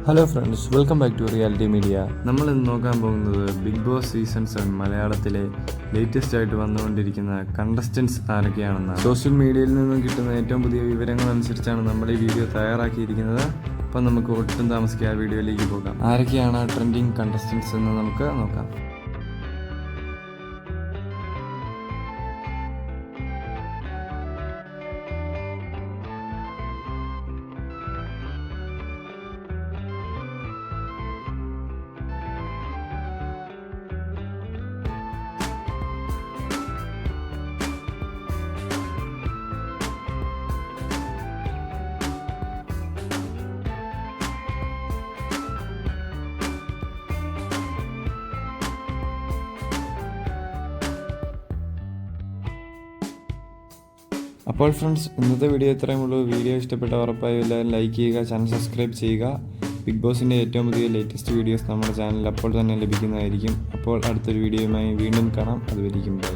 Hello friends, welcome back to reality media. നമ്മൾ ഇന്ന് നോക്കാൻ പോകുന്നത് ബിഗ് ബോസ് സീസൺ 7 മലയാളത്തിലെ ലേറ്റസ്റ്റ് ആയിട്ട് വന്നുകൊണ്ടിരിക്കുന്ന കണ്ടസ്റ്റൻസ് ആരൊക്കെയാണെന്നാണ്. സോഷ്യൽ മീഡിയയിൽ നിന്നും കിട്ടുന്ന ഏറ്റവും പുതിയ വിവരങ്ങൾ അനുസരിച്ചാണ് നമ്മൾ ഈ വീഡിയോ തയ്യാറാക്കിയിരിക്കുന്നത്. അപ്പം നമുക്ക് ഒട്ടും താമസിക്കാതെ വീഡിയോയിലേക്ക് പോകാം. ആരൊക്കെയാണ് ട്രെൻഡിങ് കണ്ടസ്റ്റൻസ് എന്ന് നമുക്ക് നോക്കാം. അപ്പോൾ ഫ്രണ്ട്സ്, ഇന്നത്തെ വീഡിയോ ഇത്രയും ഉള്ളൂ. വീഡിയോ ഇഷ്ടപ്പെട്ട ഉറപ്പായി എല്ലാവരും ലൈക്ക് ചെയ്യുക, ചാനൽ സബ്സ്ക്രൈബ് ചെയ്യുക. ബിഗ് ബോസിൻ്റെ ഏറ്റവും പുതിയ ലേറ്റസ്റ്റ് വീഡിയോസ് നമ്മുടെ ചാനലിൽ അപ്പോൾ തന്നെ ലഭിക്കുന്നതായിരിക്കും. അപ്പോൾ അടുത്തൊരു വീഡിയോയുമായി വീണ്ടും കാണാം. അതുവരെയും ബൈ.